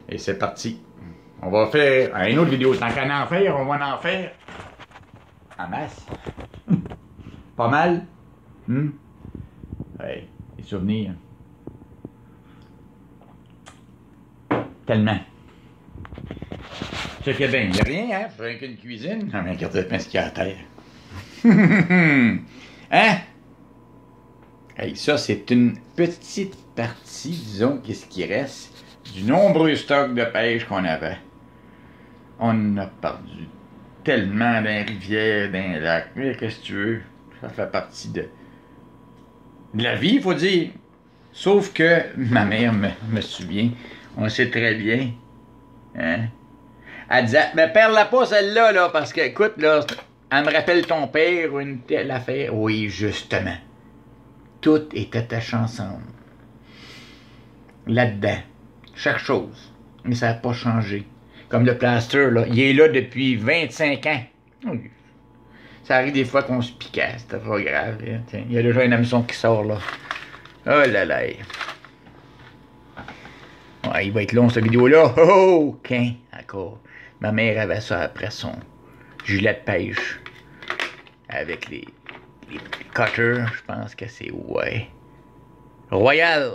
Et c'est parti. On va faire une autre vidéo. Tant qu'à en faire, on va en faire en masse. Pas mal. Ouais, les souvenirs. Tellement. Checkez bien. Il n'y a rien, hein? Rien qu'une cuisine. Ah, mais regardez bien ce qu'il y a à terre. Hein? Hey, ça, c'est une petite partie, disons, qu'est-ce qui reste du nombreux stock de pêche qu'on avait. On a perdu tellement dans les rivières, dans les lacs. Mais qu'est-ce que tu veux? Ça fait partie de la vie, il faut dire. Sauf que ma mère me souvient, on sait très bien, hein? Elle disait, mais perds-la pas celle-là, là, parce que, écoute, là, elle me rappelle ton père ou une telle affaire. Oui, justement. Tout est attaché ensemble. Là-dedans. Chaque chose. Mais ça n'a pas changé. Comme le plaster, là. Il est là depuis 25 ans. Oui. Ça arrive des fois qu'on se piquait. C'était pas grave. Hein. Tiens, il y a déjà un hameçon qui sort, là. Oh là là. Ouais, il va être long, cette vidéo-là. Oh! Qu'un, encore. Ma mère avait ça après son gilet de pêche. Avec les cutters, je pense que c'est, ouais. Royal.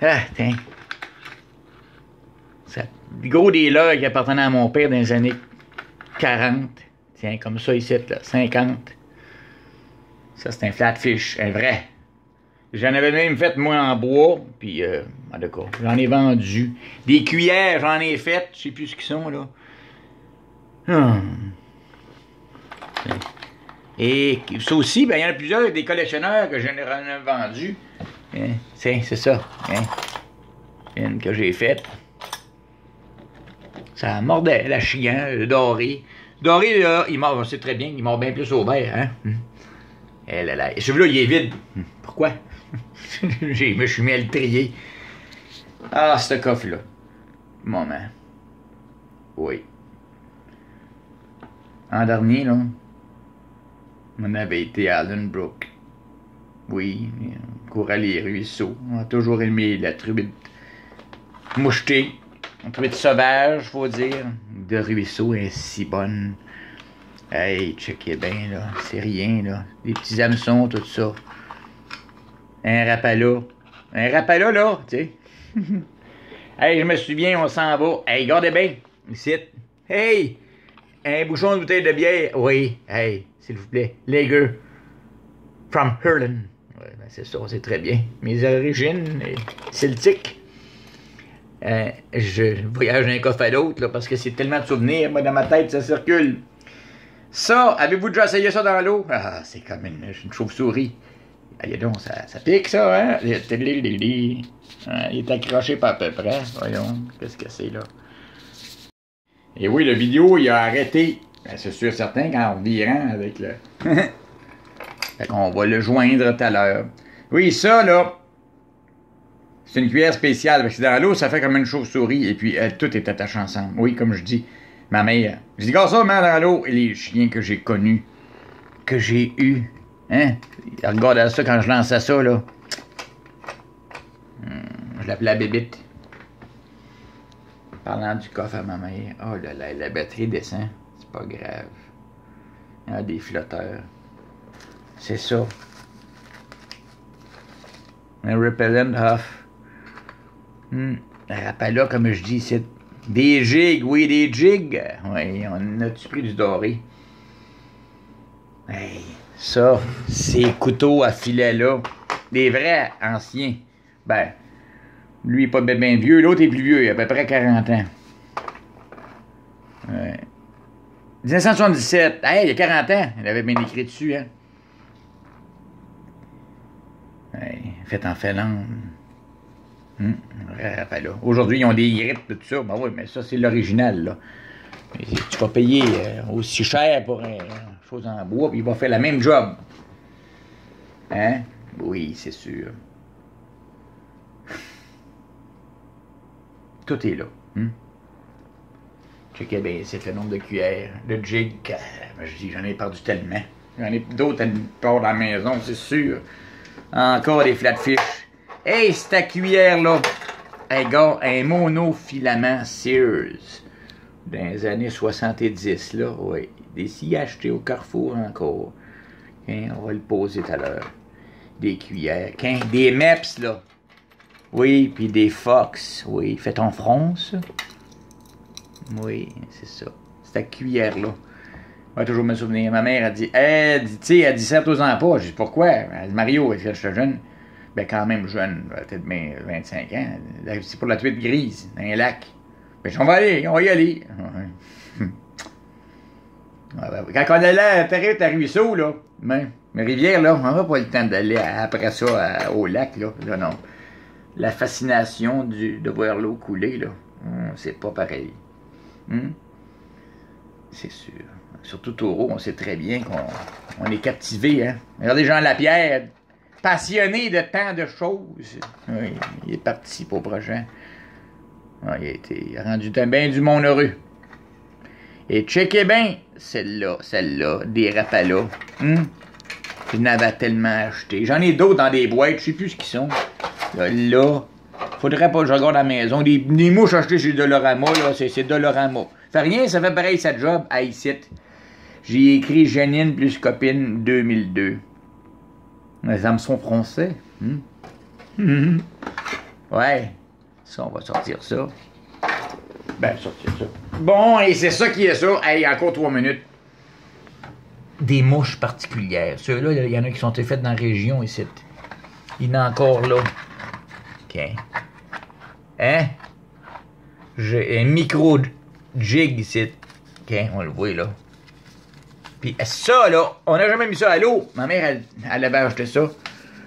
Ah, tiens. Ça, gros des logs qui appartenaient à mon père dans les années 40. Tiens, comme ça ici, là, 50. Ça, c'est un flatfish, un vrai. J'en avais même fait, moi, en bois, puis, en tout cas, j'en ai vendu. Des cuillères, j'en ai fait, je sais plus ce qu'ils sont, là. Et ça aussi, ben, il y en a plusieurs, des collectionneurs que j'en ai vendus. Hein, c'est ça. Hein. Une que j'ai faite. Ça mordait, la chiant, le doré. Le doré, là, il mord, on sait très bien, il mord bien plus au vert, hein. Et là, là. Et celui-là, il est vide. Pourquoi? Je me suis mis à le trier. Ah, ce coffre-là. Moment. Oui. En dernier, là, on avait été à Allenbrook. Oui, on courait les ruisseaux. On a toujours aimé la truite mouchetée. Une truite sauvage, faut dire. De ruisseau, est si bonne. Hey, checkez bien, là. C'est rien, là. Des petits hameçons, tout ça. Un rapala. Un rapala, là, tu sais. Hey, je me souviens, on s'en va. Hey, regardez bien. Ici. Hey! Un bouchon de bouteille de bière. Oui. Hey, s'il vous plaît. Lager. From Hurlen. Oui, ben c'est ça, c'est très bien. Mes origines celtiques. Je voyage d'un coffre à l'autre, là, parce que c'est tellement de souvenirs. Moi, dans ma tête, ça circule. Ça, avez-vous déjà essayé ça dans l'eau? Ah, c'est comme une chauve-souris. Allez donc, ça pique, ça, hein? Il est accroché pas à peu près. Voyons, qu'est-ce que c'est, là? Et oui, la vidéo, il a arrêté. Ben, c'est sûr, certain, qu'en revirant avec le... Fait qu'on va le joindre tout à l'heure. Oui, ça, là, c'est une cuillère spéciale. Parce que dans l'eau, ça fait comme une chauve-souris. Et puis, tout est attaché ensemble. Oui, comme je dis, ma mère. Je dis, regarde ça, mère, dans l'eau. Et les chiens que j'ai connus, que j'ai eus. Hein? Regarde ça quand je lançais ça, là. Je l'appelais la bébite. Parlant du coffre à ma mère. Oh là là, la batterie descend. C'est pas grave. Il y a des flotteurs. C'est ça. Un repellent off. La rapala, comme je dis ici. Des jigs, oui, des jigs. Oui, on a-tu pris du doré? Hey, ça, ces couteaux à filet là. Des vrais anciens. Ben, lui, il n'est pas bien vieux. L'autre est plus vieux, il a à peu près 40 ans. Ouais. 1977. Hey, il y a 40 ans. Il avait bien écrit dessus, hein. Hey, fait en Finlande. Aujourd'hui, ils ont des grippes et tout ça. Ben oui, mais ça, c'est l'original, là. Et tu vas payer aussi cher pour une chose en bois, puis il va faire la même job. Hein? Oui, c'est sûr. Tout est là. Checkez bien, c'est le nombre de cuillères, de jig. Je dis, j'en ai perdu tellement. J'en ai d'autres à part dans la maison, c'est sûr. Encore des flatfish. Hey, c'est ta cuillère, là. un gars, un monofilament Sears. Dans les années 70, là, oui. Des scies achetés au Carrefour encore. Hein, on va le poser tout à l'heure. Des cuillères. Hein, des MEPS, là. Oui, puis des Fox. Oui, fait en France. Oui, c'est ça. Cette cuillère-là. Je vais toujours me souvenir. Ma mère a dit, elle dit, serre-toi-en pas. J'ai dit, pourquoi? Elle dit, Mario, est-ce que je suis jeune? Ben, quand même jeune, peut-être 25 ans. C'est pour la truite grise, dans un lac. Ben, on va y aller. Quand on allait à la ruisseau, là, mais rivière, là, on n'aura pas le temps d'aller après ça au lac, là. Là, non. La fascination de voir l'eau couler, là, c'est pas pareil. C'est sûr. Surtout Taureau, on sait très bien qu'on est captivé, hein. Regardez Jean Lapierre, passionné de tant de choses. Oui, il est parti pour prochain. Il a rendu bien du monde heureux. Et checkez bien, celle-là, des Rapala. Je n'avais tellement acheté. J'en ai d'autres dans des boîtes, je sais plus ce qu'ils sont. Là, faudrait pas que je regarde à la maison. Des mouches achetées chez Dolorama, là, c'est Dolorama. Fait rien, ça fait pareil, cette job, à ici. J'ai écrit Janine plus copine 2002. Les âmes sont français. Ouais. Ça, on va sortir ça. Ben, sortir ça. Bon, et c'est ça qui est ça. Hey, encore 3 minutes. Des mouches particulières. Ceux-là, il y en a qui sont faits dans la région ici. Il y en a encore là. OK. Hein? J'ai un micro-jig ici. OK, on le voit là. Puis ça, là, on n'a jamais mis ça à l'eau. Ma mère, elle avait acheté ça.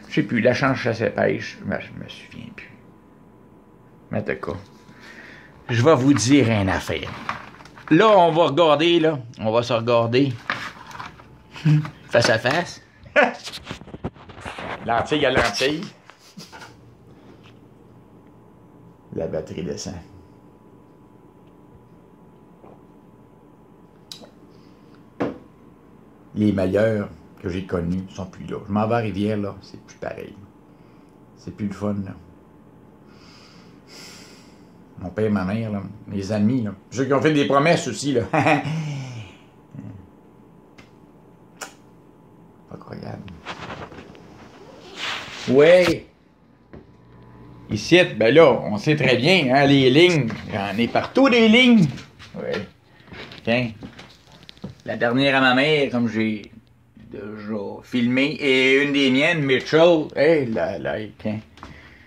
Je sais plus, la change chasse pêche. Ben, je me souviens plus. Mais d'accord. Je vais vous dire une affaire. Là, on va regarder, là. On va se regarder. Face à face. Lentille à lentille. La batterie descend. Les meilleurs que j'ai connus sont plus là. Je m'en vais à Rivière, là. C'est plus pareil. C'est plus le fun, là. Mon père et ma mère, là, mes amis, là. Ceux qui ont fait des promesses aussi, là. Incroyable. Oui. Ici, ben là, on sait très bien, hein, les lignes. J'en ai partout des lignes. Oui. Tiens. La dernière à ma mère, comme j'ai déjà filmé, et une des miennes, Mitchell. Hey, là, tiens.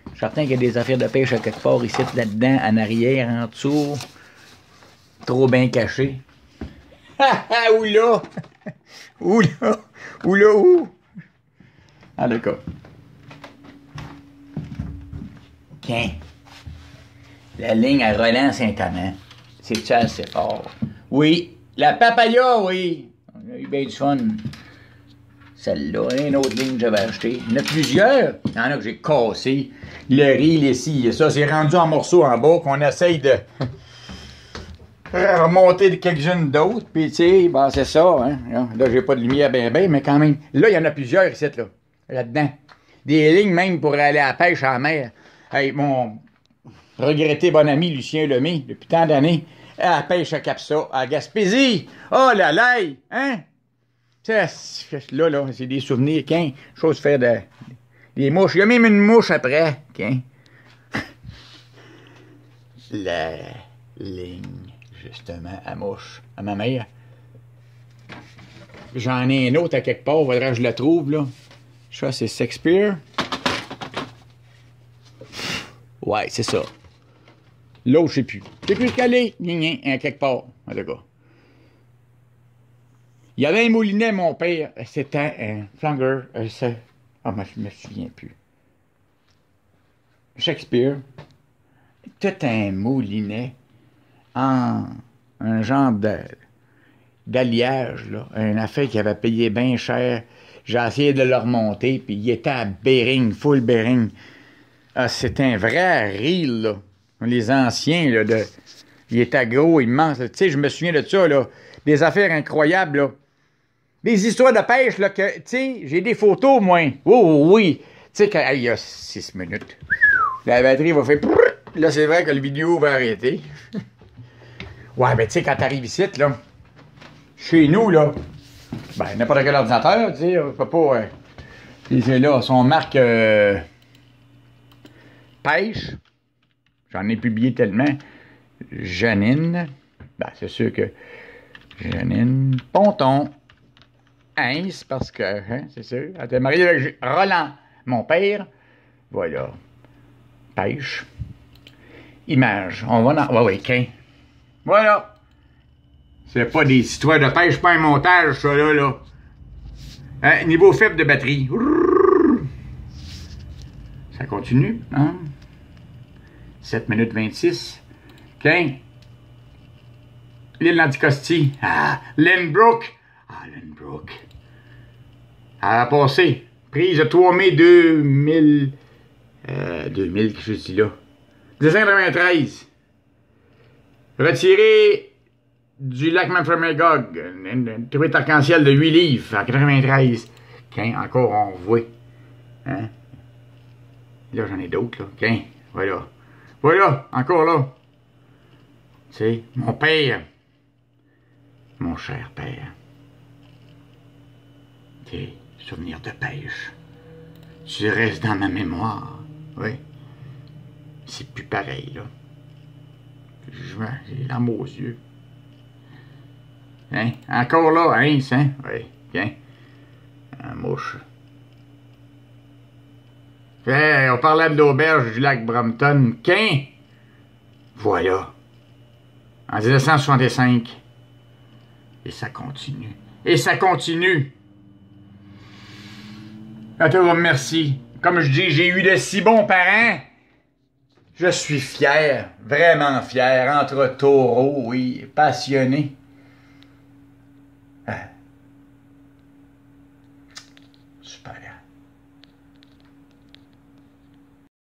Je suis certain qu'il y a des affaires de pêche à quelque part ici, là-dedans, en arrière, en dessous. Trop bien caché. Ha ha, où là? Où là? Où là, où? Ah, d'accord. Tiens. La ligne à Roland-Saint-Amand. C'est-tu assez fort? Oui. La papaya, oui. On a eu bien du fun. Celle-là, une autre ligne que j'avais achetée. Il y en a plusieurs. Il y en a que j'ai cassé. Le riz, les scies, ça, c'est rendu en morceaux en bas qu'on essaye de remonter quelques-unes d'autres. Puis, tu sais, ben, c'est ça. Hein. Là, j'ai pas de lumière bien, mais quand même. Là, il y en a plusieurs ici, là-dedans. Des lignes même pour aller à la pêche à la mer. Hey, mon regretté bon ami Lucien Lemay, depuis tant d'années, à la pêche à Capsa, à Gaspésie. Oh là là, hein? Là, c'est des souvenirs, qu'un chose faire des mouches. Il y a même une mouche après, qu'un. La ligne, justement, à mouche, à ma mère. J'en ai un autre à quelque part, faudrait que je la trouve, là. Je sais, c'est Shakespeare. Ouais, c'est ça. L'autre, je sais plus. Je sais plus ce qu'elle est. À quelque part, en tout cas. Il y avait un moulinet, mon père. C'était un flanger. Mais je me souviens plus. Shakespeare. Tout un moulinet en un genre d'alliage, là. Une affaire qui avait payé bien cher. J'ai essayé de le remonter, puis il était à Bering, full Bering. Ah, c'était un vrai reel, là. Les anciens, là, il était gros, immense. Tu sais, je me souviens de ça, là. Des affaires incroyables, là. Des histoires de pêche, là, que, tu sais, j'ai des photos, au moins. Oh, oui. Tu sais, il y a 6 minutes. La batterie va faire... Là, c'est vrai que le vidéo va arrêter. Ouais, ben tu sais, quand t'arrives ici, là, chez nous, là, ben n'importe quel ordinateur, tu sais, on peut pas... puis c'est là, son marque pêche. J'en ai publié tellement. Janine. Ben, c'est sûr que Janine Ponton. Heinz, parce que, hein, c'est sûr. Elle était mariée avec Roland, mon père. Voilà. Pêche. Image. On va dans... Ouais, ouais, voilà. C'est pas des histoires de pêche, pas un montage, ça, là. Hein, niveau faible de batterie. Ça continue, hein? 7 minutes 26. OK. L'île d'Anticosti. Ah, Lynbrook. Ah, Lynbrook. Elle a passé. Prise le 3 mai 2000. 2000, qu'est-ce que je dis là? 1993. Retiré du lac Memphremagog. Une truite arc-en-ciel de 8 livres en 93. OK, encore on voit. Hein? Là, j'en ai d'autres, là. OK, voilà. Voilà, encore là. Tu sais, mon père. Mon cher père. Des souvenirs de pêche. Tu restes dans ma mémoire. Oui. C'est plus pareil, là. J'ai l'âme aux yeux. Hein? Encore là, hein? Oui. Hein? Un mouche. Hey, on parlait de l'auberge du lac Brompton. Voilà. En 1965. Et ça continue. Et ça continue. À te remercie. Comme je dis, j'ai eu de si bons parents. Je suis fier, vraiment fier, entre taureaux, oui, passionné. Ah. Super.